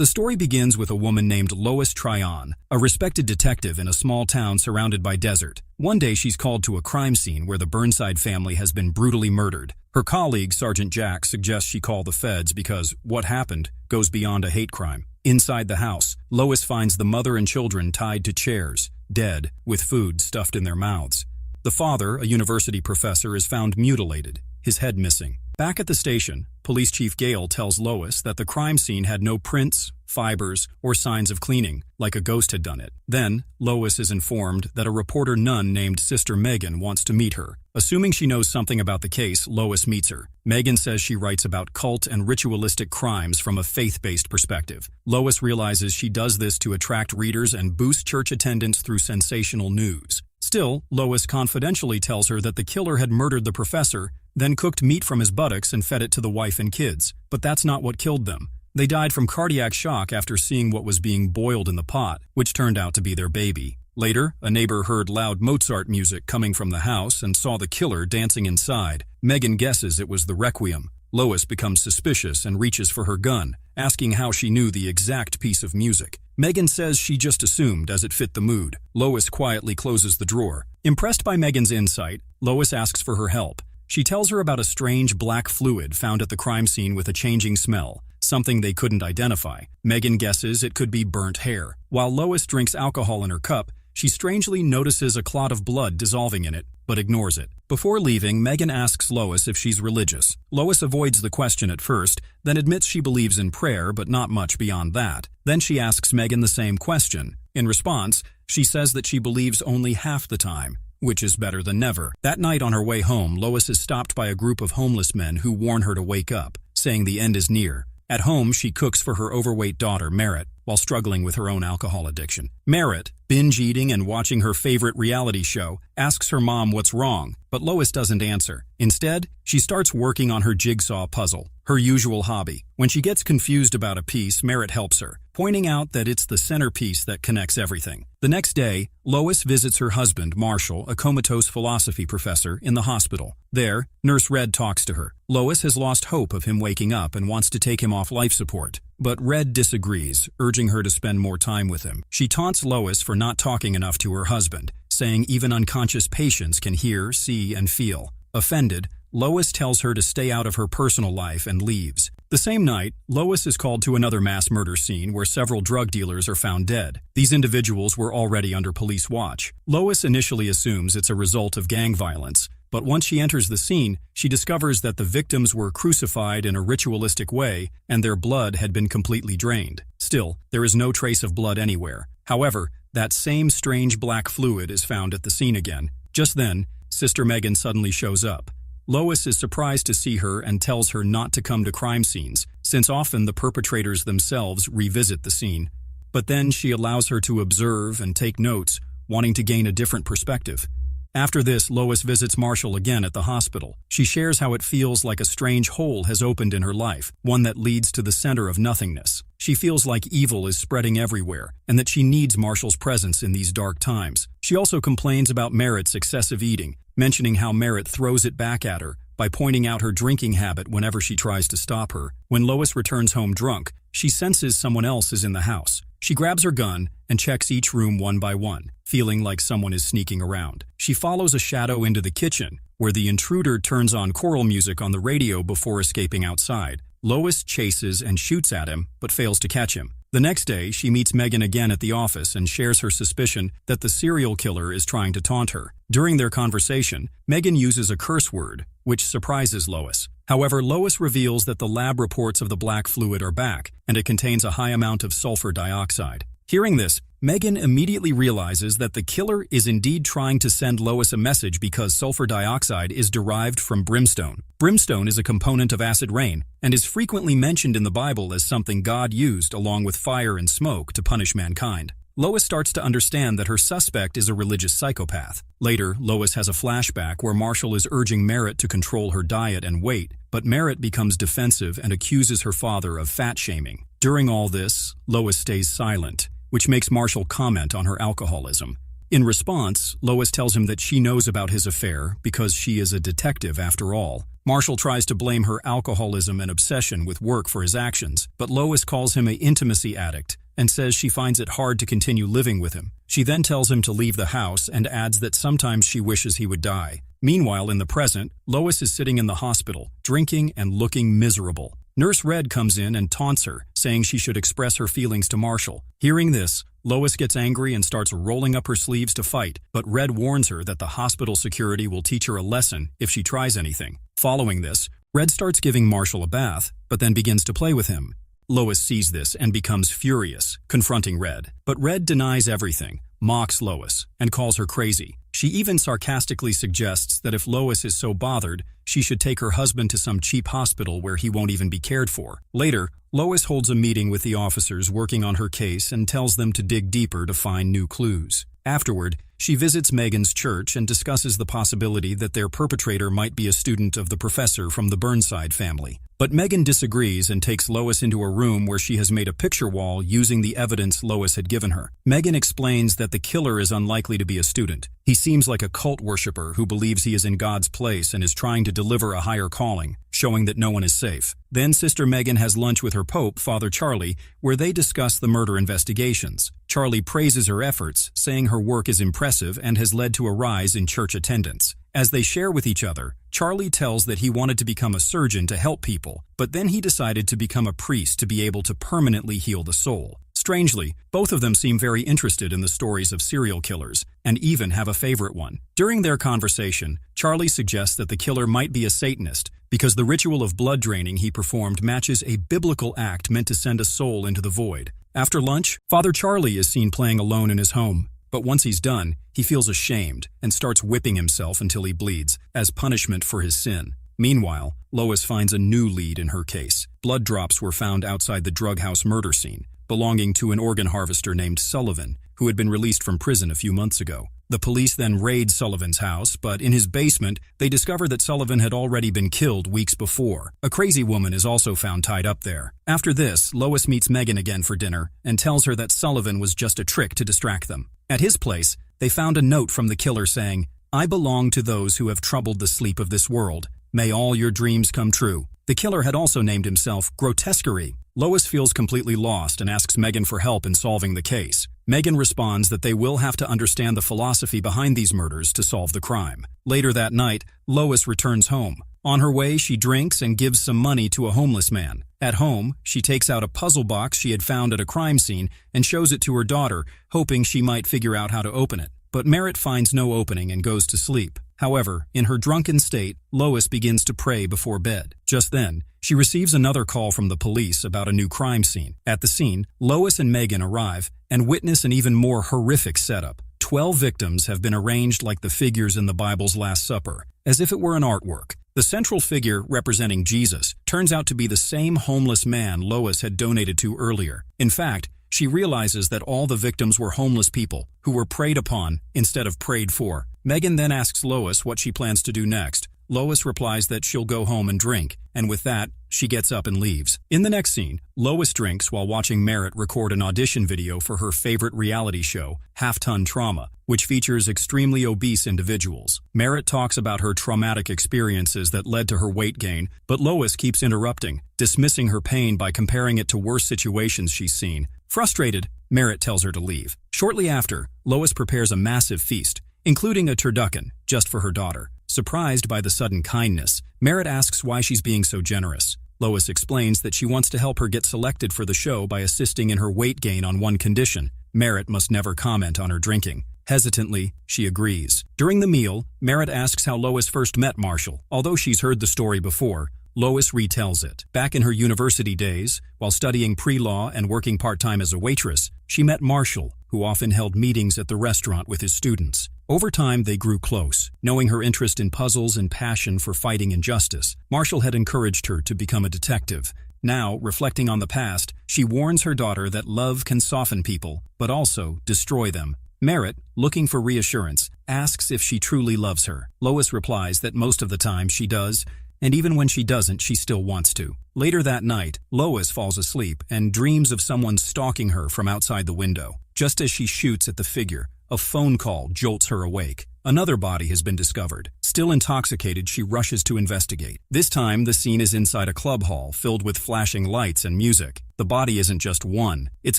The story begins with a woman named Lois Tryon, a respected detective in a small town surrounded by desert. One day she's called to a crime scene where the Burnside family has been brutally murdered. Her colleague, Sergeant Jack, suggests she call the feds because what happened goes beyond a hate crime. Inside the house, Lois finds the mother and children tied to chairs, dead, with food stuffed in their mouths. The father, a university professor, is found mutilated, his head missing. Back at the station, Police Chief Gale tells Lois that the crime scene had no prints, fibers, or signs of cleaning, like a ghost had done it. Then, Lois is informed that a reporter nun named Sister Megan wants to meet her. Assuming she knows something about the case, Lois meets her. Megan says she writes about cult and ritualistic crimes from a faith-based perspective. Lois realizes she does this to attract readers and boost church attendance through sensational news. Still, Lois confidentially tells her that the killer had murdered the professor, then cooked meat from his buttocks and fed it to the wife and kids. But that's not what killed them. They died from cardiac shock after seeing what was being boiled in the pot, which turned out to be their baby. Later, a neighbor heard loud Mozart music coming from the house and saw the killer dancing inside. Megan guesses it was the Requiem. Lois becomes suspicious and reaches for her gun, asking how she knew the exact piece of music. Megan says she just assumed as it fit the mood. Lois quietly closes the drawer. Impressed by Megan's insight, Lois asks for her help. She tells her about a strange black fluid found at the crime scene with a changing smell, something they couldn't identify. Megan guesses it could be burnt hair. While Lois drinks alcohol in her cup, she strangely notices a clot of blood dissolving in it, but ignores it. Before leaving, Megan asks Lois if she's religious. Lois avoids the question at first, then admits she believes in prayer, but not much beyond that. Then she asks Megan the same question. In response, she says that she believes only half the time, which is better than never. That night on her way home, Lois is stopped by a group of homeless men who warn her to wake up, saying the end is near. At home, she cooks for her overweight daughter, Merritt, while struggling with her own alcohol addiction. Merritt, binge-eating and watching her favorite reality show, asks her mom what's wrong, but Lois doesn't answer. Instead, she starts working on her jigsaw puzzle, her usual hobby. When she gets confused about a piece, Merritt helps her, pointing out that it's the centerpiece that connects everything. The next day, Lois visits her husband, Marshall, a comatose philosophy professor, in the hospital. There, Nurse Red talks to her. Lois has lost hope of him waking up and wants to take him off life support. But Red disagrees, urging her to spend more time with him. She taunts Lois for not talking enough to her husband, saying even unconscious patients can hear, see, and feel. Offended, Lois tells her to stay out of her personal life and leaves. The same night, Lois is called to another mass murder scene where several drug dealers are found dead. These individuals were already under police watch. Lois initially assumes it's a result of gang violence, but once she enters the scene, she discovers that the victims were crucified in a ritualistic way and their blood had been completely drained. Still, there is no trace of blood anywhere. However, that same strange black fluid is found at the scene again. Just then, Sister Megan suddenly shows up. Lois is surprised to see her and tells her not to come to crime scenes, since often the perpetrators themselves revisit the scene. But then she allows her to observe and take notes, wanting to gain a different perspective. After this, Lois visits Marshall again at the hospital. She shares how it feels like a strange hole has opened in her life, one that leads to the center of nothingness. She feels like evil is spreading everywhere, and that she needs Marshall's presence in these dark times. She also complains about Merritt's excessive eating, mentioning how Merritt throws it back at her by pointing out her drinking habit whenever she tries to stop her. When Lois returns home drunk, she senses someone else is in the house. She grabs her gun and checks each room one by one, feeling like someone is sneaking around. She follows a shadow into the kitchen, where the intruder turns on choral music on the radio before escaping outside. Lois chases and shoots at him, but fails to catch him. The next day, she meets Megan again at the office and shares her suspicion that the serial killer is trying to taunt her. During their conversation, Megan uses a curse word, which surprises Lois. However, Lois reveals that the lab reports of the black fluid are back, and it contains a high amount of sulfur dioxide. Hearing this, Megan immediately realizes that the killer is indeed trying to send Lois a message because sulfur dioxide is derived from brimstone. Brimstone is a component of acid rain and is frequently mentioned in the Bible as something God used along with fire and smoke to punish mankind. Lois starts to understand that her suspect is a religious psychopath. Later, Lois has a flashback where Marshall is urging Merritt to control her diet and weight, but Merritt becomes defensive and accuses her father of fat-shaming. During all this, Lois stays silent, which makes Marshall comment on her alcoholism. In response, Lois tells him that she knows about his affair because she is a detective after all. Marshall tries to blame her alcoholism and obsession with work for his actions, but Lois calls him an intimacy addict and says she finds it hard to continue living with him. She then tells him to leave the house and adds that sometimes she wishes he would die. Meanwhile, in the present, Lois is sitting in the hospital, drinking and looking miserable. Nurse Red comes in and taunts her, saying she should express her feelings to Marshall. Hearing this, Lois gets angry and starts rolling up her sleeves to fight, but Red warns her that the hospital security will teach her a lesson if she tries anything. Following this, Red starts giving Marshall a bath, but then begins to play with him. Lois sees this and becomes furious, confronting Red. But Red denies everything, mocks Lois, and calls her crazy. She even sarcastically suggests that if Lois is so bothered, she should take her husband to some cheap hospital where he won't even be cared for. Later, Lois holds a meeting with the officers working on her case and tells them to dig deeper to find new clues. Afterward, she visits Megan's church and discusses the possibility that their perpetrator might be a student of the professor from the Burnside family. But Megan disagrees and takes Lois into a room where she has made a picture wall using the evidence Lois had given her. Megan explains that the killer is unlikely to be a student. He seems like a cult worshiper who believes he is in God's place and is trying to deliver a higher calling, showing that no one is safe. Then Sister Megan has lunch with her Pope, Father Charlie, where they discuss the murder investigations. Charlie praises her efforts, saying her work is impressive and has led to a rise in church attendance. As they share with each other, Charlie tells that he wanted to become a surgeon to help people, but then he decided to become a priest to be able to permanently heal the soul. Strangely, both of them seem very interested in the stories of serial killers, and even have a favorite one. During their conversation, Charlie suggests that the killer might be a Satanist, because the ritual of blood draining he performed matches a biblical act meant to send a soul into the void. After lunch, Father Charlie is seen playing alone in his home. But once he's done, he feels ashamed and starts whipping himself until he bleeds, as punishment for his sin. Meanwhile, Lois finds a new lead in her case. Blood drops were found outside the drug house murder scene, belonging to an organ harvester named Sullivan, who had been released from prison a few months ago. The police then raid Sullivan's house, but in his basement, they discover that Sullivan had already been killed weeks before. A crazy woman is also found tied up there. After this, Lois meets Megan again for dinner and tells her that Sullivan was just a trick to distract them. At his place, they found a note from the killer saying, "I belong to those who have troubled the sleep of this world. May all your dreams come true." The killer had also named himself Grotesquerie. Lois feels completely lost and asks Megan for help in solving the case. Megan responds that they will have to understand the philosophy behind these murders to solve the crime. Later that night, Lois returns home. On her way, she drinks and gives some money to a homeless man. At home, she takes out a puzzle box she had found at a crime scene and shows it to her daughter, hoping she might figure out how to open it. But Merritt finds no opening and goes to sleep. However, in her drunken state, Lois begins to pray before bed. Just then, she receives another call from the police about a new crime scene. At the scene, Lois and Megan arrive and witness an even more horrific setup. 12 victims have been arranged like the figures in the Bible's Last Supper, as if it were an artwork. The central figure, representing Jesus, turns out to be the same homeless man Lois had donated to earlier. In fact, she realizes that all the victims were homeless people who were preyed upon instead of prayed for. Megan then asks Lois what she plans to do next. Lois replies that she'll go home and drink, and with that, she gets up and leaves. In the next scene, Lois drinks while watching Merritt record an audition video for her favorite reality show, Half-Ton Trauma, which features extremely obese individuals. Merritt talks about her traumatic experiences that led to her weight gain, but Lois keeps interrupting, dismissing her pain by comparing it to worse situations she's seen. Frustrated, Merritt tells her to leave. Shortly after, Lois prepares a massive feast, including a turducken, just for her daughter. Surprised by the sudden kindness, Merritt asks why she's being so generous. Lois explains that she wants to help her get selected for the show by assisting in her weight gain on one condition: Merritt must never comment on her drinking. Hesitantly, she agrees. During the meal, Merritt asks how Lois first met Marshall. Although she's heard the story before, Lois retells it. Back in her university days, while studying pre-law and working part-time as a waitress, she met Marshall, who often held meetings at the restaurant with his students. Over time, they grew close. Knowing her interest in puzzles and passion for fighting injustice, Marshall had encouraged her to become a detective. Now, reflecting on the past, she warns her daughter that love can soften people, but also destroy them. Merritt, looking for reassurance, asks if she truly loves her. Lois replies that most of the time she does, and even when she doesn't, she still wants to. Later that night, Lois falls asleep and dreams of someone stalking her from outside the window. Just as she shoots at the figure, A phone call jolts her awake. Another body has been discovered. Still intoxicated, she rushes to investigate. This time, the scene is inside a club hall filled with flashing lights and music. The body isn't just one. It's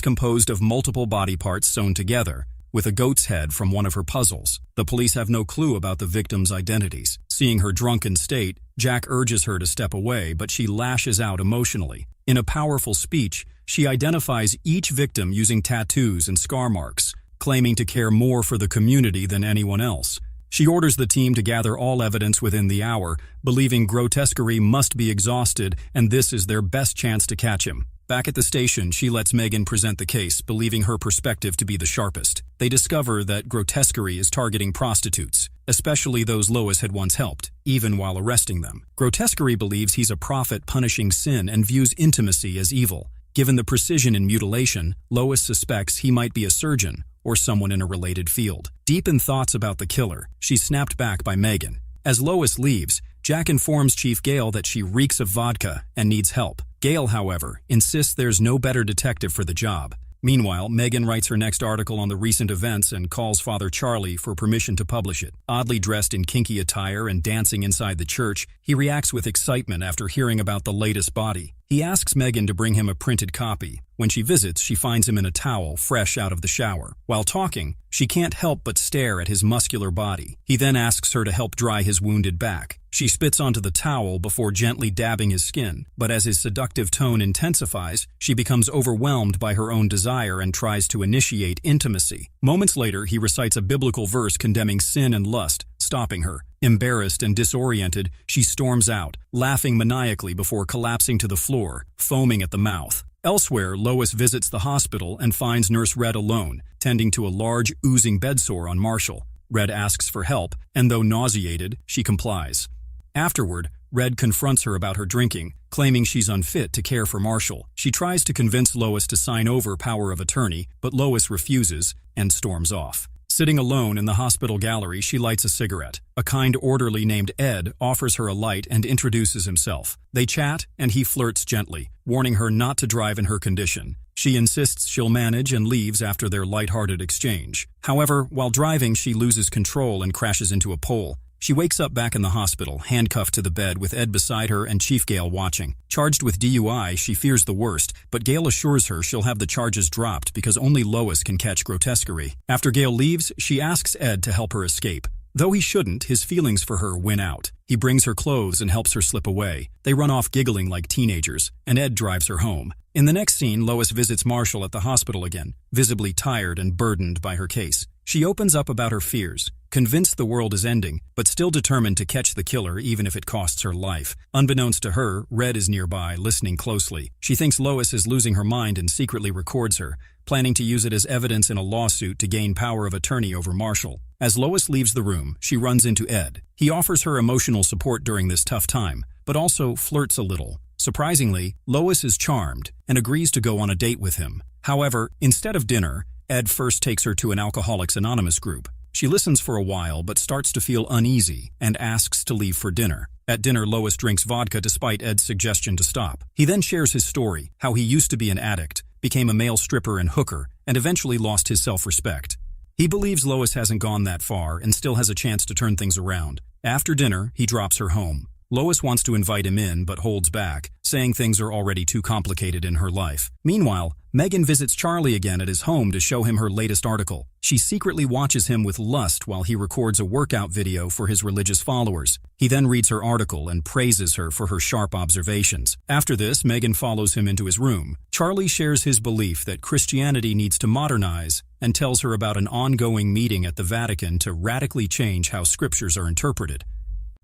composed of multiple body parts sewn together, with a goat's head from one of her puzzles. The police have no clue about the victims' identities. Seeing her drunken state, Jack urges her to step away, but she lashes out emotionally. In a powerful speech, she identifies each victim using tattoos and scar marks, claiming to care more for the community than anyone else. She orders the team to gather all evidence within the hour, believing grotesquerie must be exhausted and this is their best chance to catch him. Back at the station, she lets Megan present the case, believing her perspective to be the sharpest. They discover that grotesquerie is targeting prostitutes, especially those Lois had once helped, even while arresting them. Grotesquerie believes he's a prophet punishing sin and views intimacy as evil. Given the precision in mutilation, Lois suspects he might be a surgeon or someone in a related field. Deep in thoughts about the killer, she's snapped back by Megan. As Lois leaves, Jack informs Chief Gale that she reeks of vodka and needs help. Gale, however, insists there's no better detective for the job. Meanwhile, Megan writes her next article on the recent events and calls Father Charlie for permission to publish it. Oddly dressed in kinky attire and dancing inside the church, he reacts with excitement after hearing about the latest body. He asks Megan to bring him a printed copy. When she visits, she finds him in a towel, fresh out of the shower. While talking, she can't help but stare at his muscular body. He then asks her to help dry his wounded back. She spits onto the towel before gently dabbing his skin, but as his seductive tone intensifies, she becomes overwhelmed by her own desire and tries to initiate intimacy. Moments later, he recites a biblical verse condemning sin and lust, stopping her. Embarrassed and disoriented, she storms out, laughing maniacally before collapsing to the floor, foaming at the mouth. Elsewhere, Lois visits the hospital and finds Nurse Red alone, tending to a large, oozing bedsore on Marshall. Red asks for help, and though nauseated, she complies. Afterward, Red confronts her about her drinking, claiming she's unfit to care for Marshall. She tries to convince Lois to sign over power of attorney, but Lois refuses and storms off. Sitting alone in the hospital gallery, she lights a cigarette. A kind orderly named Ed offers her a light and introduces himself. They chat, and he flirts gently, warning her not to drive in her condition. She insists she'll manage and leaves after their lighthearted exchange. However, while driving, she loses control and crashes into a pole. She wakes up back in the hospital, handcuffed to the bed with Ed beside her and Chief Gale watching. Charged with DUI, she fears the worst, but Gale assures her she'll have the charges dropped because only Lois can catch grotesquerie. After Gale leaves, she asks Ed to help her escape. Though he shouldn't, his feelings for her win out. He brings her clothes and helps her slip away. They run off giggling like teenagers, and Ed drives her home. In the next scene, Lois visits Marshall at the hospital again, visibly tired and burdened by her case. She opens up about her fears, convinced the world is ending, but still determined to catch the killer even if it costs her life. Unbeknownst to her, Red is nearby, listening closely. She thinks Lois is losing her mind and secretly records her, planning to use it as evidence in a lawsuit to gain power of attorney over Marshall. As Lois leaves the room, she runs into Ed. He offers her emotional support during this tough time, but also flirts a little. Surprisingly, Lois is charmed and agrees to go on a date with him. However, instead of dinner, Ed first takes her to an Alcoholics Anonymous group. She listens for a while but starts to feel uneasy and asks to leave for dinner. At dinner, Lois drinks vodka despite Ed's suggestion to stop. He then shares his story, how he used to be an addict, became a male stripper and hooker, and eventually lost his self-respect. He believes Lois hasn't gone that far and still has a chance to turn things around. After dinner, he drops her home. Lois wants to invite him in but holds back, saying things are already too complicated in her life. Meanwhile, Megan visits Charlie again at his home to show him her latest article. She secretly watches him with lust while he records a workout video for his religious followers. He then reads her article and praises her for her sharp observations. After this, Megan follows him into his room. Charlie shares his belief that Christianity needs to modernize and tells her about an ongoing meeting at the Vatican to radically change how scriptures are interpreted.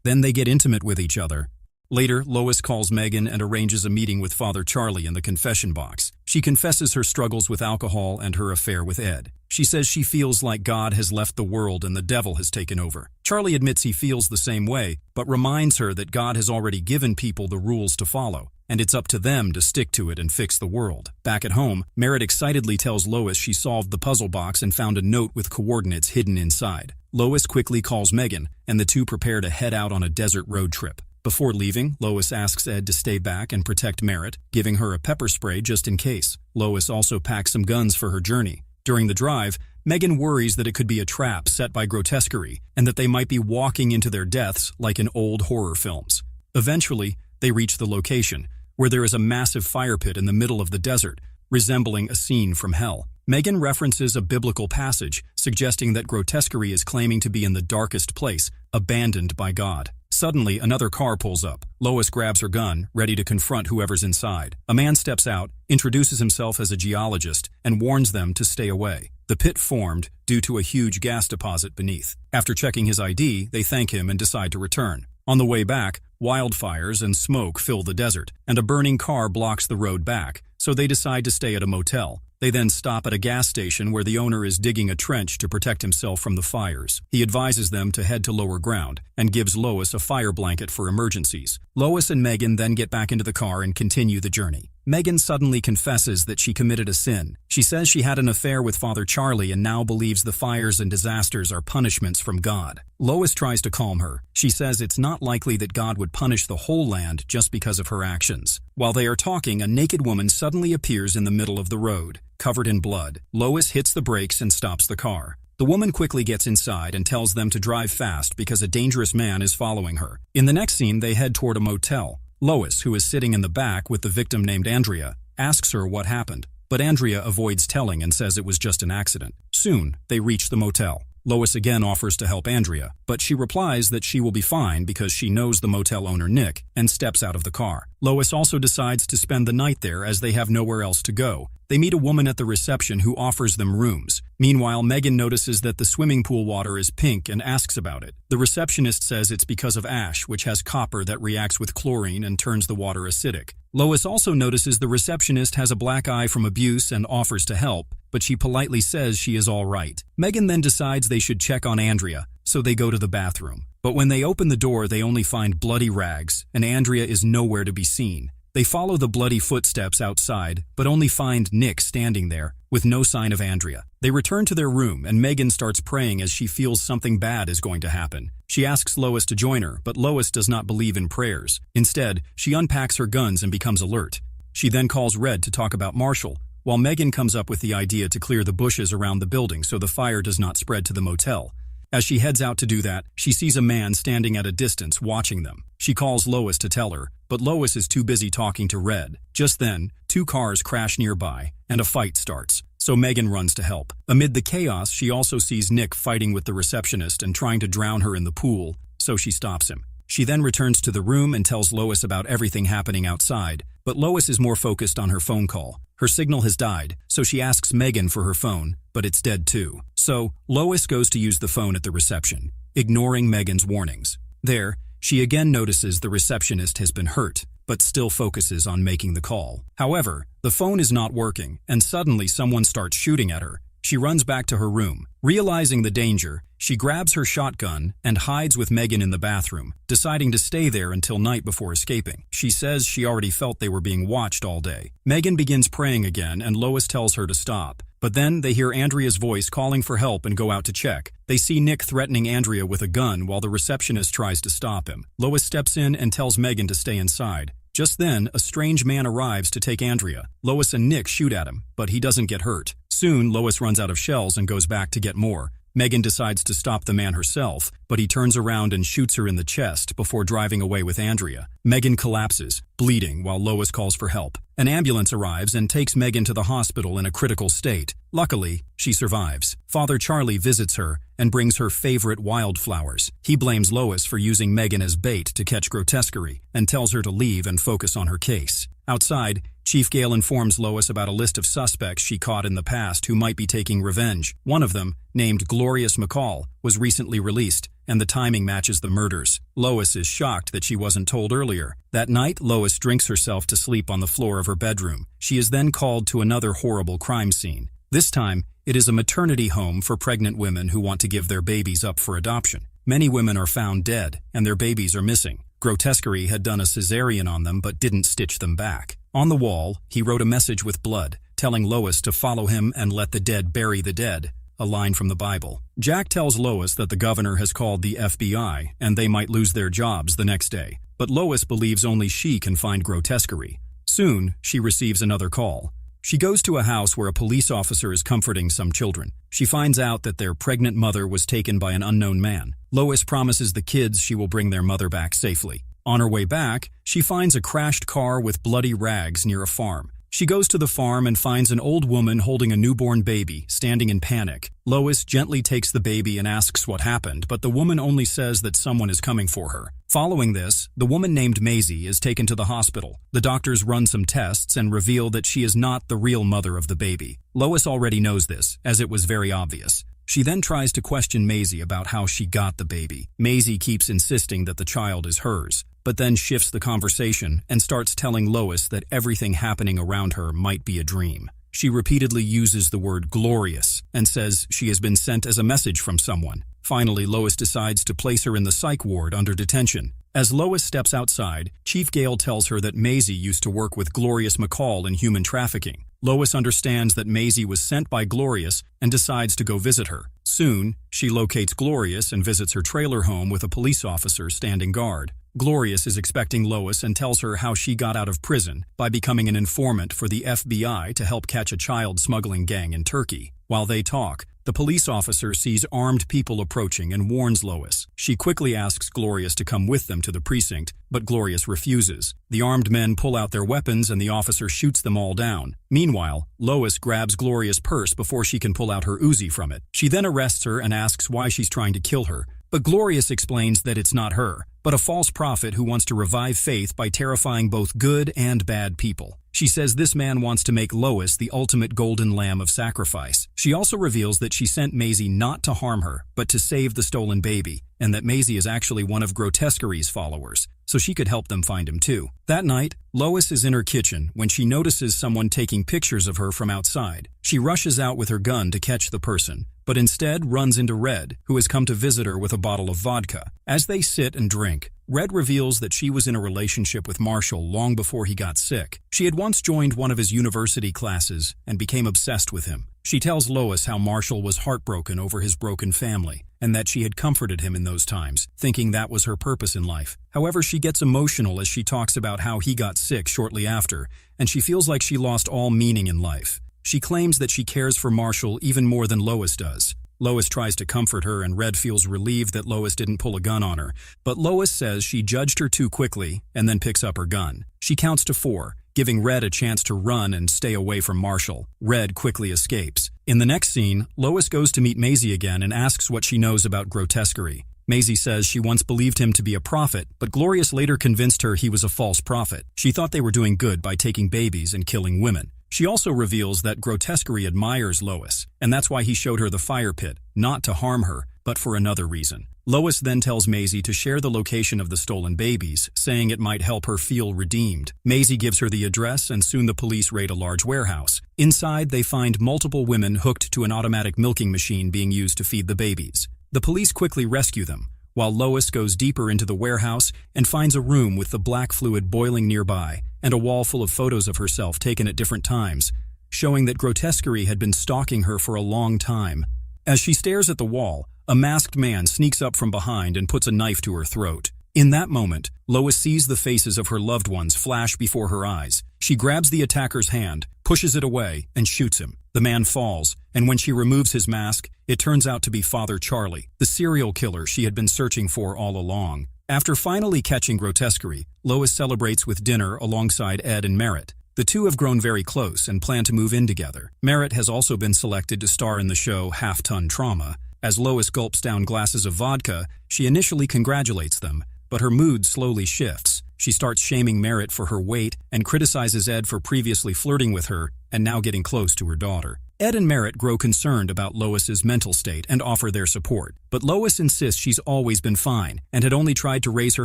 Then they get intimate with each other. Later, Lois calls Megan and arranges a meeting with Father Charlie in the confession box. She confesses her struggles with alcohol and her affair with Ed. She says she feels like God has left the world and the devil has taken over. Charlie admits he feels the same way, but reminds her that God has already given people the rules to follow, and it's up to them to stick to it and fix the world. Back at home, Merritt excitedly tells Lois she solved the puzzle box and found a note with coordinates hidden inside. Lois quickly calls Megan, and the two prepare to head out on a desert road trip. Before leaving, Lois asks Ed to stay back and protect Merritt, giving her a pepper spray just in case. Lois also packs some guns for her journey. During the drive, Megan worries that it could be a trap set by grotesquerie and that they might be walking into their deaths like in old horror films. Eventually, they reach the location, where there is a massive fire pit in the middle of the desert, resembling a scene from hell. Megan references a biblical passage suggesting that grotesquerie is claiming to be in the darkest place, abandoned by God. Suddenly, another car pulls up. Lois grabs her gun, ready to confront whoever's inside. A man steps out, introduces himself as a geologist, and warns them to stay away. The pit formed due to a huge gas deposit beneath. After checking his ID, they thank him and decide to return. On the way back, wildfires and smoke fill the desert, and a burning car blocks the road back, so they decide to stay at a motel. They then stop at a gas station where the owner is digging a trench to protect himself from the fires. He advises them to head to lower ground and gives Lois a fire blanket for emergencies. Lois and Megan then get back into the car and continue the journey. Megan suddenly confesses that she committed a sin. She says she had an affair with Father Charlie and now believes the fires and disasters are punishments from God. Lois tries to calm her. She says it's not likely that God would punish the whole land just because of her actions. While they are talking, a naked woman suddenly appears in the middle of the road, covered in blood. Lois hits the brakes and stops the car. The woman quickly gets inside and tells them to drive fast because a dangerous man is following her. In the next scene, they head toward a motel. Lois, who is sitting in the back with the victim named Andrea, asks her what happened, but Andrea avoids telling and says it was just an accident. Soon, they reach the motel. Lois again offers to help Andrea, but she replies that she will be fine because she knows the motel owner Nick and steps out of the car. Lois also decides to spend the night there as they have nowhere else to go. They meet a woman at the reception who offers them rooms. Meanwhile, Megan notices that the swimming pool water is pink and asks about it. The receptionist says it's because of ash, which has copper that reacts with chlorine and turns the water acidic. Lois also notices the receptionist has a black eye from abuse and offers to help, but she politely says she is all right. Megan then decides they should check on Andrea, so they go to the bathroom. But when they open the door, they only find bloody rags, and Andrea is nowhere to be seen. They follow the bloody footsteps outside, but only find Nick standing there, with no sign of Andrea. They return to their room, and Megan starts praying as she feels something bad is going to happen. She asks Lois to join her, but Lois does not believe in prayers. Instead, she unpacks her guns and becomes alert. She then calls Red to talk about Marshall, while Megan comes up with the idea to clear the bushes around the building so the fire does not spread to the motel. As she heads out to do that, she sees a man standing at a distance watching them. She calls Lois to tell her, but Lois is too busy talking to Red. Just then, two cars crash nearby, and a fight starts, so Megan runs to help. Amid the chaos, she also sees Nick fighting with the receptionist and trying to drown her in the pool, so she stops him. She then returns to the room and tells Lois about everything happening outside, but Lois is more focused on her phone call. Her signal has died, so she asks Megan for her phone, but it's dead too. So, Lois goes to use the phone at the reception, ignoring Megan's warnings. There, she again notices the receptionist has been hurt, but still focuses on making the call. However, the phone is not working, and suddenly someone starts shooting at her. She runs back to her room. Realizing the danger, she grabs her shotgun and hides with Megan in the bathroom, deciding to stay there until night before escaping. She says she already felt they were being watched all day. Megan begins praying again, and Lois tells her to stop. But then they hear Andrea's voice calling for help and go out to check. They see Nick threatening Andrea with a gun while the receptionist tries to stop him. Lois steps in and tells Megan to stay inside. Just then, a strange man arrives to take Andrea. Lois and Nick shoot at him, but he doesn't get hurt. Soon, Lois runs out of shells and goes back to get more. Megan decides to stop the man herself, but he turns around and shoots her in the chest before driving away with Andrea. Megan collapses, bleeding, while Lois calls for help. An ambulance arrives and takes Megan to the hospital in a critical state. Luckily, she survives. Father Charlie visits her and brings her favorite wildflowers. He blames Lois for using Megan as bait to catch grotesquerie and tells her to leave and focus on her case. Outside, Chief Gale informs Lois about a list of suspects she caught in the past who might be taking revenge. One of them, named Glorious McCall, was recently released, and the timing matches the murders. Lois is shocked that she wasn't told earlier. That night, Lois drinks herself to sleep on the floor of her bedroom. She is then called to another horrible crime scene. This time, it is a maternity home for pregnant women who want to give their babies up for adoption. Many women are found dead, and their babies are missing. Grotesquerie had done a cesarean on them but didn't stitch them back. On the wall, he wrote a message with blood, telling Lois to follow him and let the dead bury the dead, a line from the Bible. Jack tells Lois that the governor has called the FBI and they might lose their jobs the next day, but Lois believes only she can find grotesquerie. Soon, she receives another call. She goes to a house where a police officer is comforting some children. She finds out that their pregnant mother was taken by an unknown man. Lois promises the kids she will bring their mother back safely. On her way back, she finds a crashed car with bloody rags near a farm. She goes to the farm and finds an old woman holding a newborn baby, standing in panic. Lois gently takes the baby and asks what happened, but the woman only says that someone is coming for her. Following this, the woman named Maisie is taken to the hospital. The doctors run some tests and reveal that she is not the real mother of the baby. Lois already knows this, as it was very obvious. She then tries to question Maisie about how she got the baby. Maisie keeps insisting that the child is hers, but then shifts the conversation and starts telling Lois that everything happening around her might be a dream. She repeatedly uses the word glorious and says she has been sent as a message from someone. Finally, Lois decides to place her in the psych ward under detention. As Lois steps outside, Chief Gale tells her that Maisie used to work with Glorious McCall in human trafficking. Lois understands that Maisie was sent by Glorious and decides to go visit her. Soon, she locates Glorious and visits her trailer home with a police officer standing guard. Glorious is expecting Lois and tells her how she got out of prison by becoming an informant for the FBI to help catch a child smuggling gang in Turkey. While they talk, the police officer sees armed people approaching and warns Lois. She quickly asks Glorious to come with them to the precinct, but Glorious refuses. The armed men pull out their weapons and the officer shoots them all down. Meanwhile, Lois grabs Glorious' purse before she can pull out her Uzi from it. She then arrests her and asks why she's trying to kill her, but Glorious explains that it's not her, but a false prophet who wants to revive faith by terrifying both good and bad people. She says this man wants to make Lois the ultimate golden lamb of sacrifice. She also reveals that she sent Maisie not to harm her, but to save the stolen baby, and that Maisie is actually one of Grotesquery's followers, so she could help them find him too. That night, Lois is in her kitchen when she notices someone taking pictures of her from outside. She rushes out with her gun to catch the person, but instead runs into Red, who has come to visit her with a bottle of vodka. As they sit and drink, Red reveals that she was in a relationship with Marshall long before he got sick. She had once joined one of his university classes and became obsessed with him. She tells Lois how Marshall was heartbroken over his broken family, and that she had comforted him in those times, thinking that was her purpose in life. However, she gets emotional as she talks about how he got sick shortly after, and she feels like she lost all meaning in life. She claims that she cares for Marshall even more than Lois does. Lois tries to comfort her and Red feels relieved that Lois didn't pull a gun on her, but Lois says she judged her too quickly and then picks up her gun. She counts to 4, giving Red a chance to run and stay away from Marshall. Red quickly escapes. In the next scene, Lois goes to meet Maisie again and asks what she knows about Grotesquery. Maisie says she once believed him to be a prophet, but Glorious later convinced her he was a false prophet. She thought they were doing good by taking babies and killing women. She also reveals that Grotesquery admires Lois, and that's why he showed her the fire pit, not to harm her, but for another reason. Lois then tells Maisie to share the location of the stolen babies, saying it might help her feel redeemed. Maisie gives her the address, and soon the police raid a large warehouse. Inside, they find multiple women hooked to an automatic milking machine being used to feed the babies. The police quickly rescue them, while Lois goes deeper into the warehouse and finds a room with the black fluid boiling nearby and a wall full of photos of herself taken at different times, showing that Grotesquery had been stalking her for a long time. As she stares at the wall, a masked man sneaks up from behind and puts a knife to her throat. In that moment, Lois sees the faces of her loved ones flash before her eyes. She grabs the attacker's hand, pushes it away, and shoots him. The man falls, and when she removes his mask, it turns out to be Father Charlie, the serial killer she had been searching for all along. After finally catching Grotesquery, Lois celebrates with dinner alongside Ed and Merritt. The two have grown very close and plan to move in together. Merritt has also been selected to star in the show Half-Ton Trauma. As Lois gulps down glasses of vodka, she initially congratulates them, but her mood slowly shifts. She starts shaming Merritt for her weight and criticizes Ed for previously flirting with her and now getting close to her daughter. Ed and Merritt grow concerned about Lois's mental state and offer their support, but Lois insists she's always been fine and had only tried to raise her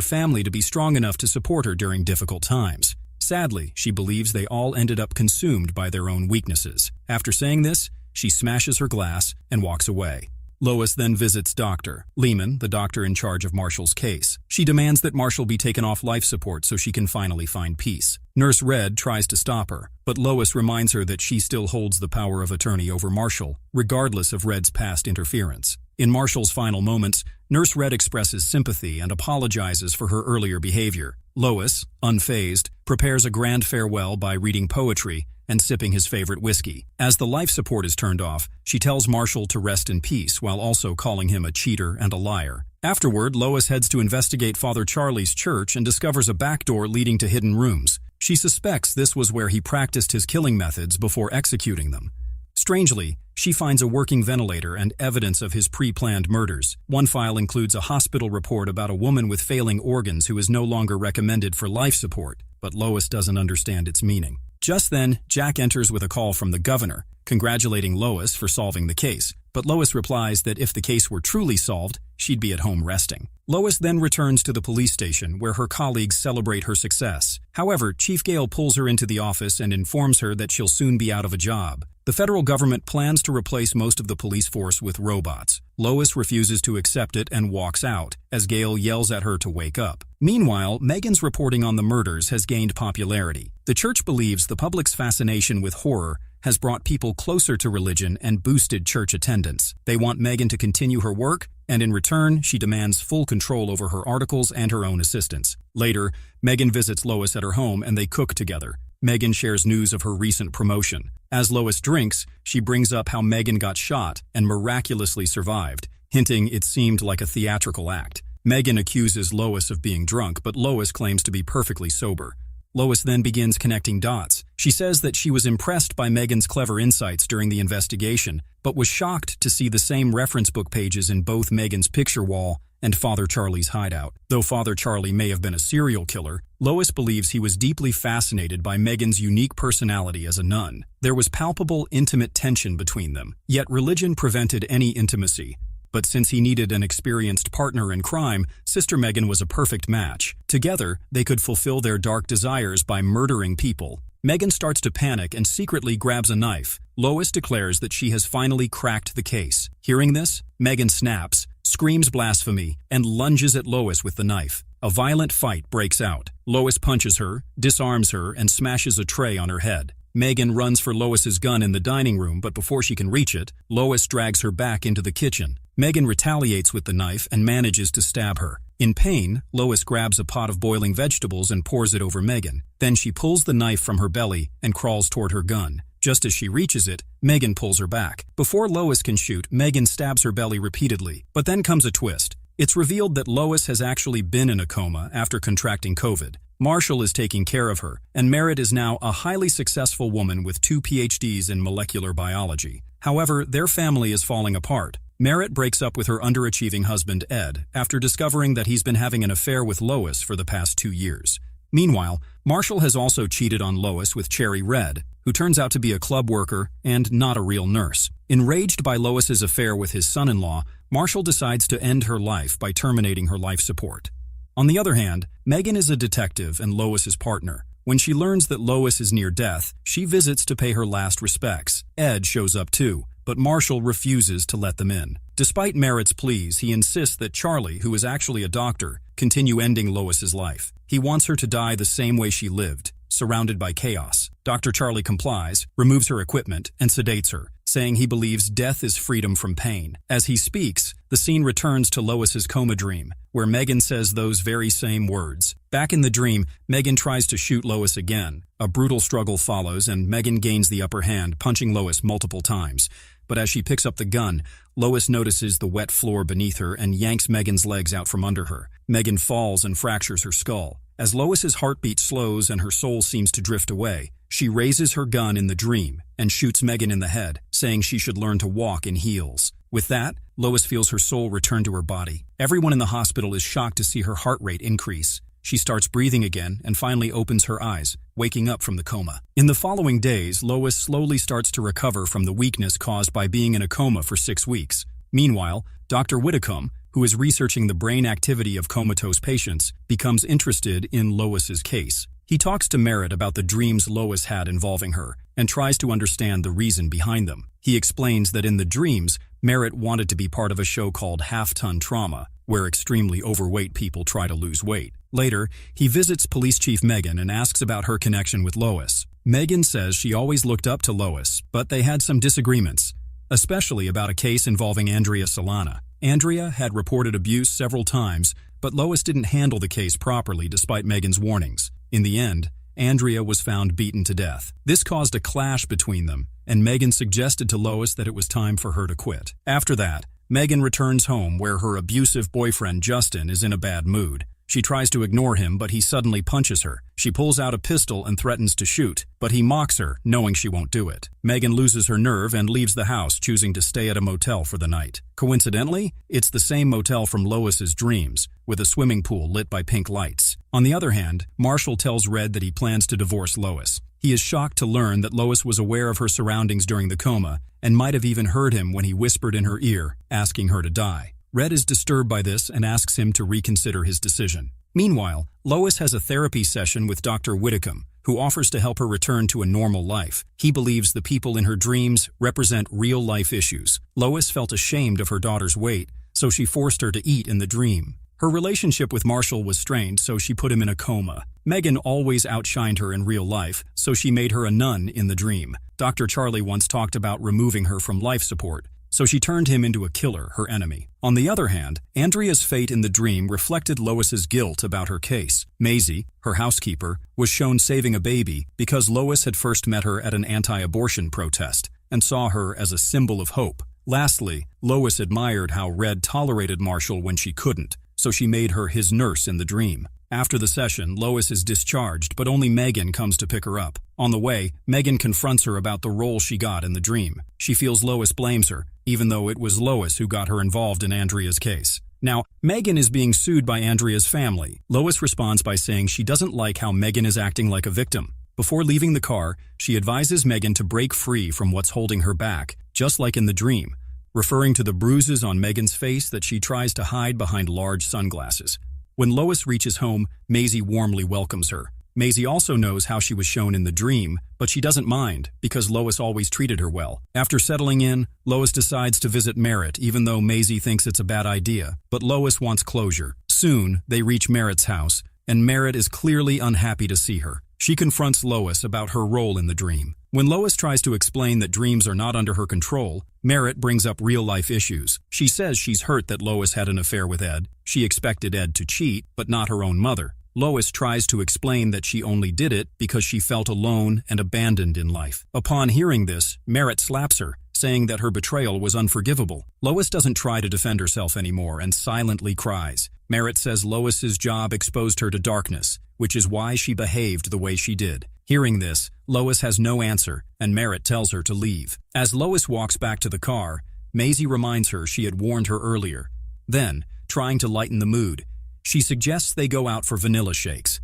family to be strong enough to support her during difficult times. Sadly, she believes they all ended up consumed by their own weaknesses. After saying this, she smashes her glass and walks away. Lois then visits Dr. Lehman, the doctor in charge of Marshall's case. She demands that Marshall be taken off life support so she can finally find peace. Nurse Red tries to stop her, but Lois reminds her that she still holds the power of attorney over Marshall, regardless of Red's past interference. In Marshall's final moments, Nurse Red expresses sympathy and apologizes for her earlier behavior. Lois, unfazed, prepares a grand farewell by reading poetry and sipping his favorite whiskey. As the life support is turned off, she tells Marshall to rest in peace while also calling him a cheater and a liar. Afterward, Lois heads to investigate Father Charlie's church and discovers a back door leading to hidden rooms. She suspects this was where he practiced his killing methods before executing them. Strangely, she finds a working ventilator and evidence of his pre-planned murders. One file includes a hospital report about a woman with failing organs who is no longer recommended for life support, but Lois doesn't understand its meaning. Just then, Jack enters with a call from the governor, congratulating Lois for solving the case, but Lois replies that if the case were truly solved, she'd be at home resting. Lois then returns to the police station where her colleagues celebrate her success. However, Chief Gale pulls her into the office and informs her that she'll soon be out of a job. The federal government plans to replace most of the police force with robots. Lois refuses to accept it and walks out, as Gale yells at her to wake up. Meanwhile, Megan's reporting on the murders has gained popularity. The church believes the public's fascination with horror has brought people closer to religion and boosted church attendance. They want Megan to continue her work, and in return, she demands full control over her articles and her own assistants. Later, Megan visits Lois at her home and they cook together. Megan shares news of her recent promotion. As Lois drinks, she brings up how Megan got shot and miraculously survived, hinting it seemed like a theatrical act. Megan accuses Lois of being drunk, but Lois claims to be perfectly sober. Lois then begins connecting dots. She says that she was impressed by Megan's clever insights during the investigation, but was shocked to see the same reference book pages in both Megan's picture wall and Father Charlie's hideout. Though Father Charlie may have been a serial killer, Lois believes he was deeply fascinated by Megan's unique personality as a nun. There was palpable, intimate tension between them, yet religion prevented any intimacy. But since he needed an experienced partner in crime, Sister Megan was a perfect match. Together, they could fulfill their dark desires by murdering people. Megan starts to panic and secretly grabs a knife. Lois declares that she has finally cracked the case. Hearing this, Megan snaps, screams blasphemy, and lunges at Lois with the knife. A violent fight breaks out. Lois punches her, disarms her, and smashes a tray on her head. Megan runs for Lois's gun in the dining room, but before she can reach it, Lois drags her back into the kitchen. Megan retaliates with the knife and manages to stab her. In pain, Lois grabs a pot of boiling vegetables and pours it over Megan. Then she pulls the knife from her belly and crawls toward her gun. Just as she reaches it, Megan pulls her back. Before Lois can shoot, Megan stabs her belly repeatedly. But then comes a twist. It's revealed that Lois has actually been in a coma after contracting COVID. Marshall is taking care of her, and Merritt is now a highly successful woman with 2 PhDs in molecular biology. However, their family is falling apart. Merritt breaks up with her underachieving husband, Ed, after discovering that he's been having an affair with Lois for the past 2 years. Meanwhile, Marshall has also cheated on Lois with Cherry Red, who turns out to be a club worker and not a real nurse. Enraged by Lois's affair with his son-in-law, Marshall decides to end her life by terminating her life support. On the other hand, Megan is a detective and Lois's partner. When she learns that Lois is near death, she visits to pay her last respects. Ed shows up too, but Marshall refuses to let them in. Despite Merritt's pleas, he insists that Charlie, who is actually a doctor, continue ending Lois's life. He wants her to die the same way she lived, surrounded by chaos. Dr. Charlie complies, removes her equipment, and sedates her, saying he believes death is freedom from pain. As he speaks, the scene returns to Lois's coma dream, where Megan says those very same words. Back in the dream, Megan tries to shoot Lois again. A brutal struggle follows, and Megan gains the upper hand, punching Lois multiple times. But as she picks up the gun, Lois notices the wet floor beneath her and yanks Megan's legs out from under her. Megan falls and fractures her skull. As Lois's heartbeat slows and her soul seems to drift away, she raises her gun in the dream and shoots Megan in the head, saying she should learn to walk in heels. With that, Lois feels her soul return to her body. Everyone in the hospital is shocked to see her heart rate increase. She starts breathing again and finally opens her eyes, waking up from the coma. In the following days, Lois slowly starts to recover from the weakness caused by being in a coma for 6 weeks. Meanwhile, Dr. Whitcomb, who is researching the brain activity of comatose patients, becomes interested in Lois's case. He talks to Merritt about the dreams Lois had involving her and tries to understand the reason behind them. He explains that in the dreams, Merritt wanted to be part of a show called Half-Ton Trauma, where extremely overweight people try to lose weight. Later, he visits Police Chief Megan and asks about her connection with Lois. Megan says she always looked up to Lois, but they had some disagreements, especially about a case involving Andrea Solana. Andrea had reported abuse several times, but Lois didn't handle the case properly despite Megan's warnings. In the end, Andrea was found beaten to death. This caused a clash between them, and Megan suggested to Lois that it was time for her to quit. After that, Megan returns home where her abusive boyfriend Justin is in a bad mood. She tries to ignore him, but he suddenly punches her. She pulls out a pistol and threatens to shoot, but he mocks her, knowing she won't do it. Megan loses her nerve and leaves the house, choosing to stay at a motel for the night. Coincidentally, it's the same motel from Lois's dreams, with a swimming pool lit by pink lights. On the other hand, Marshall tells Red that he plans to divorce Lois. He is shocked to learn that Lois was aware of her surroundings during the coma and might have even heard him when he whispered in her ear, asking her to die. Red is disturbed by this and asks him to reconsider his decision. Meanwhile, Lois has a therapy session with Dr. Whitcomb, who offers to help her return to a normal life. He believes the people in her dreams represent real-life issues. Lois felt ashamed of her daughter's weight, so she forced her to eat in the dream. Her relationship with Marshall was strained, so she put him in a coma. Megan always outshined her in real life, so she made her a nun in the dream. Dr. Charlie once talked about removing her from life support, so she turned him into a killer, her enemy. On the other hand, Andrea's fate in the dream reflected Lois's guilt about her case. Maisie, her housekeeper, was shown saving a baby because Lois had first met her at an anti-abortion protest and saw her as a symbol of hope. Lastly, Lois admired how Red tolerated Marshall when she couldn't, so she made her his nurse in the dream. After the session, Lois is discharged, but only Megan comes to pick her up. On the way, Megan confronts her about the role she got in the dream. She feels Lois blames her, even though it was Lois who got her involved in Andrea's case. Now, Megan is being sued by Andrea's family. Lois responds by saying she doesn't like how Megan is acting like a victim. Before leaving the car, she advises Megan to break free from what's holding her back, just like in the dream, referring to the bruises on Megan's face that she tries to hide behind large sunglasses. When Lois reaches home, Maisie warmly welcomes her. Maisie also knows how she was shown in the dream, but she doesn't mind because Lois always treated her well. After settling in, Lois decides to visit Merritt, even though Maisie thinks it's a bad idea. But Lois wants closure. Soon, they reach Merritt's house, and Merritt is clearly unhappy to see her. She confronts Lois about her role in the dream. When Lois tries to explain that dreams are not under her control, Merritt brings up real-life issues. She says she's hurt that Lois had an affair with Ed. She expected Ed to cheat, but not her own mother. Lois tries to explain that she only did it because she felt alone and abandoned in life. Upon hearing this, Merritt slaps her, saying that her betrayal was unforgivable. Lois doesn't try to defend herself anymore and silently cries. Merritt says Lois's job exposed her to darkness, which is why she behaved the way she did. Hearing this, Lois has no answer, and Merritt tells her to leave. As Lois walks back to the car, Maisie reminds her she had warned her earlier. Then, trying to lighten the mood, she suggests they go out for vanilla shakes.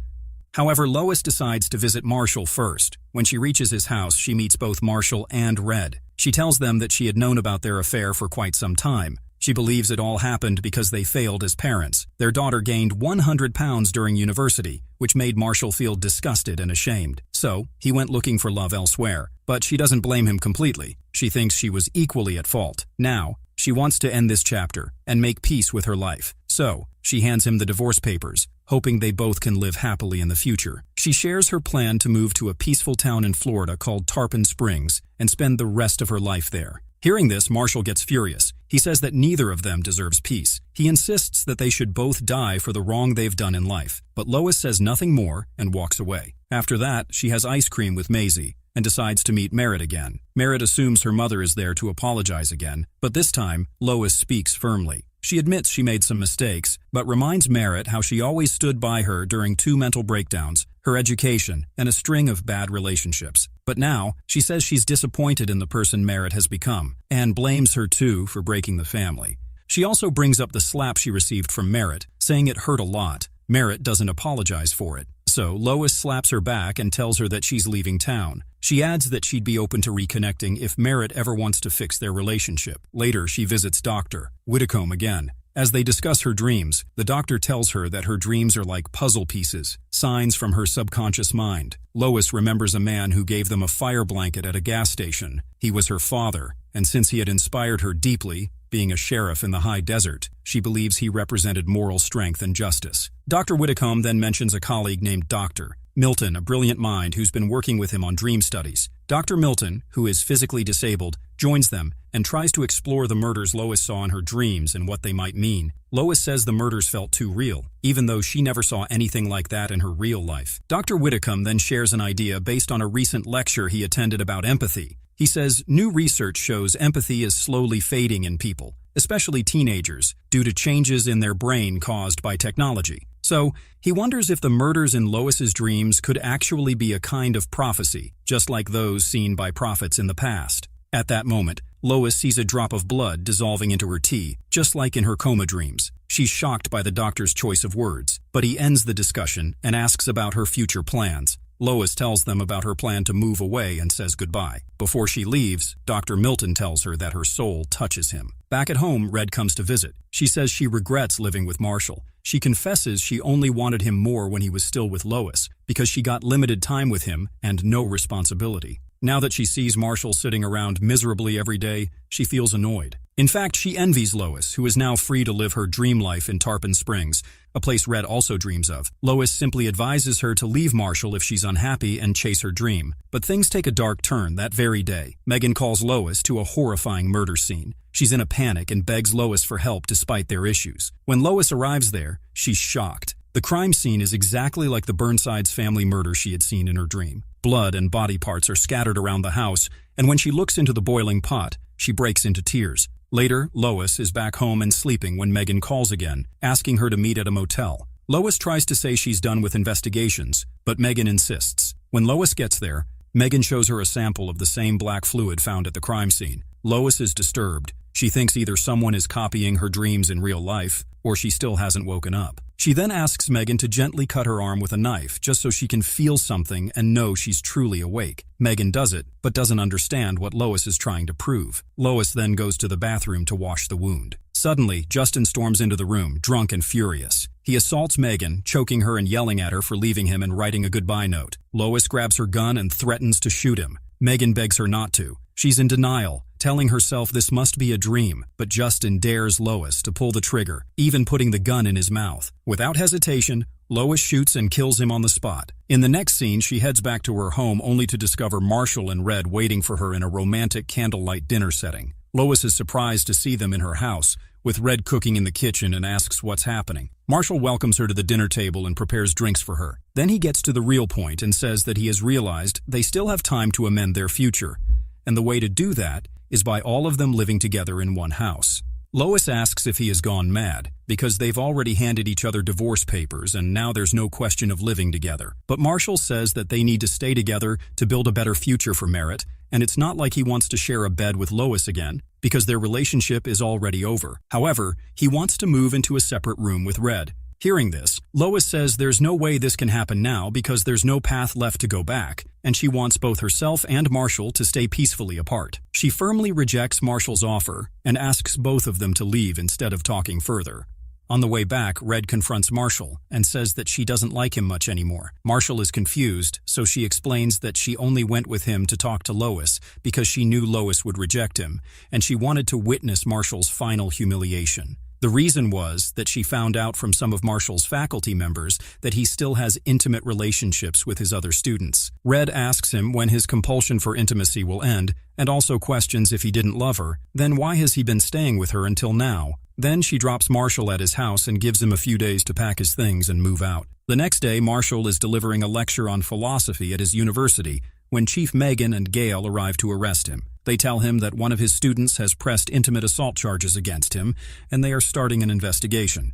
However, Lois decides to visit Marshall first. When she reaches his house, she meets both Marshall and Red. She tells them that she had known about their affair for quite some time. She believes it all happened because they failed as parents. Their daughter gained 100 pounds during university, which made Marshall feel disgusted and ashamed. So, he went looking for love elsewhere. But she doesn't blame him completely. She thinks she was equally at fault. Now, she wants to end this chapter and make peace with her life. So, she hands him the divorce papers, hoping they both can live happily in the future. She shares her plan to move to a peaceful town in Florida called Tarpon Springs and spend the rest of her life there. Hearing this, Marshall gets furious. He says that neither of them deserves peace. He insists that they should both die for the wrong they've done in life. But Lois says nothing more and walks away. After that, she has ice cream with Maisie and decides to meet Merritt again. Merritt assumes her mother is there to apologize again, but this time, Lois speaks firmly. She admits she made some mistakes, but reminds Merritt how she always stood by her during 2 mental breakdowns, her education, and a string of bad relationships. But now, she says she's disappointed in the person Merritt has become, and blames her too for breaking the family. She also brings up the slap she received from Merritt, saying it hurt a lot. Merritt doesn't apologize for it. So Lois slaps her back and tells her that she's leaving town. She adds that she'd be open to reconnecting if Merritt ever wants to fix their relationship. Later, she visits Dr. Whitcomb again. As they discuss her dreams, the doctor tells her that her dreams are like puzzle pieces, signs from her subconscious mind. Lois remembers a man who gave them a fire blanket at a gas station. He was her father, and since he had inspired her deeply, being a sheriff in the high desert, she believes he represented moral strength and justice. Dr. Whitcomb then mentions a colleague named Dr. Milton, a brilliant mind who's been working with him on dream studies. Dr. Milton, who is physically disabled, joins them and tries to explore the murders Lois saw in her dreams and what they might mean. Lois says the murders felt too real, even though she never saw anything like that in her real life. Dr. Whitcomb then shares an idea based on a recent lecture he attended about empathy. He says new research shows empathy is slowly fading in people, especially teenagers, due to changes in their brain caused by technology. So, he wonders if the murders in Lois's dreams could actually be a kind of prophecy, just like those seen by prophets in the past. At that moment, Lois sees a drop of blood dissolving into her tea, just like in her coma dreams. She's shocked by the doctor's choice of words, but he ends the discussion and asks about her future plans. Lois tells them about her plan to move away and says goodbye. Before she leaves, Dr. Milton tells her that her soul touches him. Back at home, Red comes to visit. She says she regrets living with Marshall. She confesses she only wanted him more when he was still with Lois, because she got limited time with him and no responsibility. Now that she sees Marshall sitting around miserably every day, she feels annoyed. In fact, she envies Lois, who is now free to live her dream life in Tarpon Springs, a place Red also dreams of. Lois simply advises her to leave Marshall if she's unhappy and chase her dream. But things take a dark turn that very day. Megan calls Lois to a horrifying murder scene. She's in a panic and begs Lois for help despite their issues. When Lois arrives there, she's shocked. The crime scene is exactly like the Burnsides family murder she had seen in her dream. Blood and body parts are scattered around the house, and when she looks into the boiling pot, she breaks into tears. Later, Lois is back home and sleeping when Megan calls again, asking her to meet at a motel. Lois tries to say she's done with investigations, but Megan insists. When Lois gets there, Megan shows her a sample of the same black fluid found at the crime scene. Lois is disturbed. She thinks either someone is copying her dreams in real life, or she still hasn't woken up. She then asks Megan to gently cut her arm with a knife, just so she can feel something and know she's truly awake. Megan does it, but doesn't understand what Lois is trying to prove. Lois then goes to the bathroom to wash the wound. Suddenly, Justin storms into the room, drunk and furious. He assaults Megan, choking her and yelling at her for leaving him and writing a goodbye note. Lois grabs her gun and threatens to shoot him. Megan begs her not to. She's in denial, telling herself this must be a dream, but Justin dares Lois to pull the trigger, even putting the gun in his mouth. Without hesitation, Lois shoots and kills him on the spot. In the next scene, she heads back to her home only to discover Marshall and Red waiting for her in a romantic candlelight dinner setting. Lois is surprised to see them in her house, with Red cooking in the kitchen, and asks what's happening. Marshall welcomes her to the dinner table and prepares drinks for her. Then he gets to the real point and says that he has realized they still have time to amend their future, and the way to do that is by all of them living together in one house. Lois asks if he has gone mad, because they've already handed each other divorce papers and now there's no question of living together. But Marshall says that they need to stay together to build a better future for Merritt, and it's not like he wants to share a bed with Lois again, because their relationship is already over. However, he wants to move into a separate room with Red. Hearing this, Lois says there's no way this can happen now because there's no path left to go back, and she wants both herself and Marshall to stay peacefully apart. She firmly rejects Marshall's offer and asks both of them to leave instead of talking further. On the way back, Red confronts Marshall and says that she doesn't like him much anymore. Marshall is confused, so she explains that she only went with him to talk to Lois because she knew Lois would reject him, and she wanted to witness Marshall's final humiliation. The reason was that she found out from some of Marshall's faculty members that he still has intimate relationships with his other students. Red asks him when his compulsion for intimacy will end, and also questions if he didn't love her, then why has he been staying with her until now? Then she drops Marshall at his house and gives him a few days to pack his things and move out. The next day, Marshall is delivering a lecture on philosophy at his university when Chief Megan and Gail arrive to arrest him. They tell him that one of his students has pressed intimate assault charges against him, and they are starting an investigation.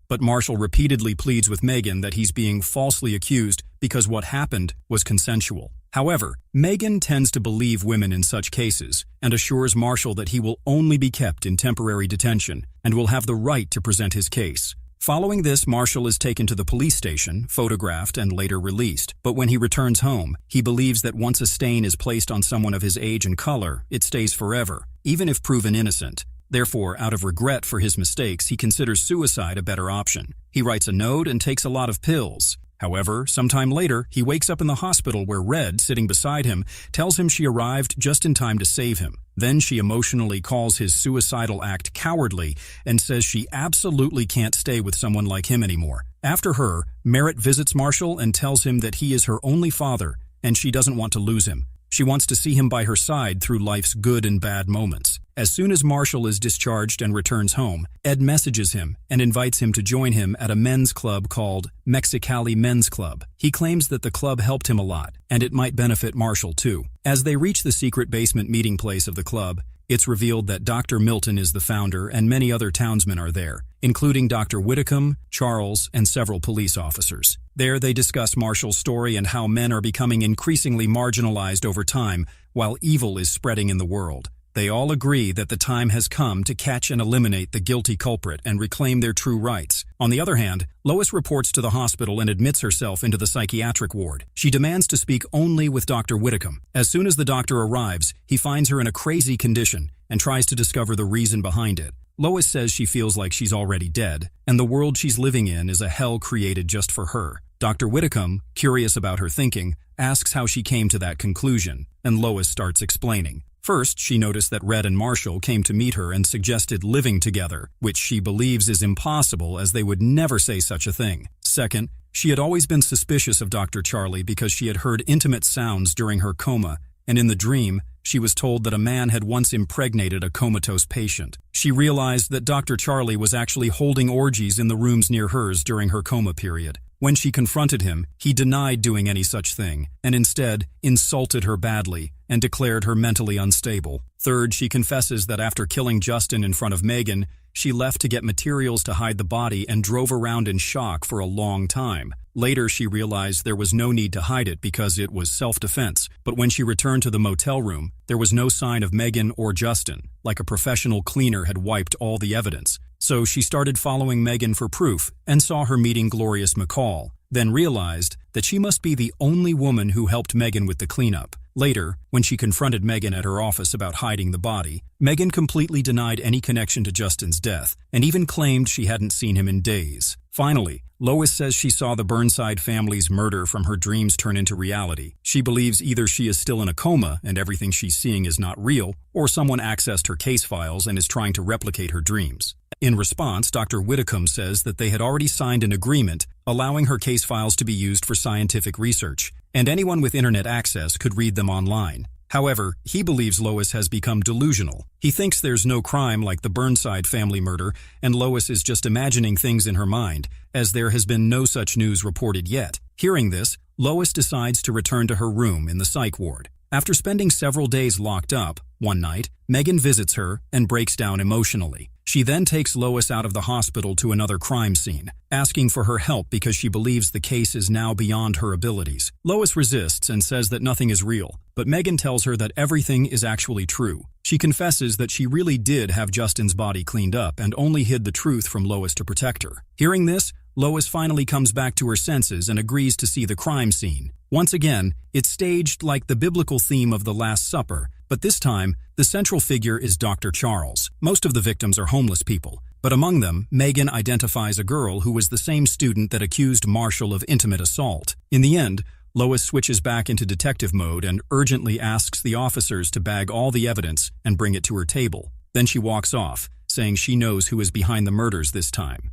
But Marshall repeatedly pleads with Megan that he's being falsely accused because what happened was consensual. However, Megan tends to believe women in such cases and assures Marshall that he will only be kept in temporary detention and will have the right to present his case. Following this, Marshall is taken to the police station, photographed, and later released. But when he returns home, he believes that once a stain is placed on someone of his age and color, it stays forever, even if proven innocent. Therefore, out of regret for his mistakes, he considers suicide a better option. He writes a note and takes a lot of pills. However, sometime later, he wakes up in the hospital where Red, sitting beside him, tells him she arrived just in time to save him. Then she emotionally calls his suicidal act cowardly and says she absolutely can't stay with someone like him anymore. After her, Merritt visits Marshall and tells him that he is her only father and she doesn't want to lose him. She wants to see him by her side through life's good and bad moments. As soon as Marshall is discharged and returns home, Ed messages him and invites him to join him at a men's club called Mexicali Men's Club. He claims that the club helped him a lot, and it might benefit Marshall too. As they reach the secret basement meeting place of the club, it's revealed that Dr. Milton is the founder and many other townsmen are there, including Dr. Whitcomb, Charles, and several police officers. There they discuss Marshall's story and how men are becoming increasingly marginalized over time while evil is spreading in the world. They all agree that the time has come to catch and eliminate the guilty culprit and reclaim their true rights. On the other hand, Lois reports to the hospital and admits herself into the psychiatric ward. She demands to speak only with Dr. Whitcomb. As soon as the doctor arrives, he finds her in a crazy condition and tries to discover the reason behind it. Lois says she feels like she's already dead, and the world she's living in is a hell created just for her. Dr. Whitcomb, curious about her thinking, asks how she came to that conclusion, and Lois starts explaining. First, she noticed that Red and Marshall came to meet her and suggested living together, which she believes is impossible as they would never say such a thing. Second, she had always been suspicious of Dr. Charlie because she had heard intimate sounds during her coma, and in the dream, she was told that a man had once impregnated a comatose patient. She realized that Dr. Charlie was actually holding orgies in the rooms near hers during her coma period. When she confronted him, he denied doing any such thing, and instead insulted her badly and declared her mentally unstable. Third, she confesses that after killing Justin in front of Megan, she left to get materials to hide the body and drove around in shock for a long time. Later, she realized there was no need to hide it because it was self-defense, but when she returned to the motel room, there was no sign of Megan or Justin, like a professional cleaner had wiped all the evidence. So she started following Megan for proof and saw her meeting Glorious McCall, then realized that she must be the only woman who helped Megan with the cleanup. Later, when she confronted Megan at her office about hiding the body, Megan completely denied any connection to Justin's death and even claimed she hadn't seen him in days. Finally, Lois says she saw the Burnside family's murder from her dreams turn into reality. She believes either she is still in a coma and everything she's seeing is not real, or someone accessed her case files and is trying to replicate her dreams. In response, Dr. Whitcomb says that they had already signed an agreement allowing her case files to be used for scientific research, and anyone with internet access could read them online. However, he believes Lois has become delusional. He thinks there's no crime like the Burnside family murder, and Lois is just imagining things in her mind, as there has been no such news reported yet. Hearing this, Lois decides to return to her room in the psych ward. After spending several days locked up, one night, Megan visits her and breaks down emotionally. She then takes Lois out of the hospital to another crime scene, asking for her help because she believes the case is now beyond her abilities. Lois resists and says that nothing is real, but Megan tells her that everything is actually true. She confesses that she really did have Justin's body cleaned up and only hid the truth from Lois to protect her. Hearing this, Lois finally comes back to her senses and agrees to see the crime scene. Once again, it's staged like the biblical theme of the Last Supper, but this time, the central figure is Dr. Charles. Most of the victims are homeless people, but among them, Megan identifies a girl who was the same student that accused Marshall of intimate assault. In the end, Lois switches back into detective mode and urgently asks the officers to bag all the evidence and bring it to her table. Then she walks off, saying she knows who is behind the murders this time.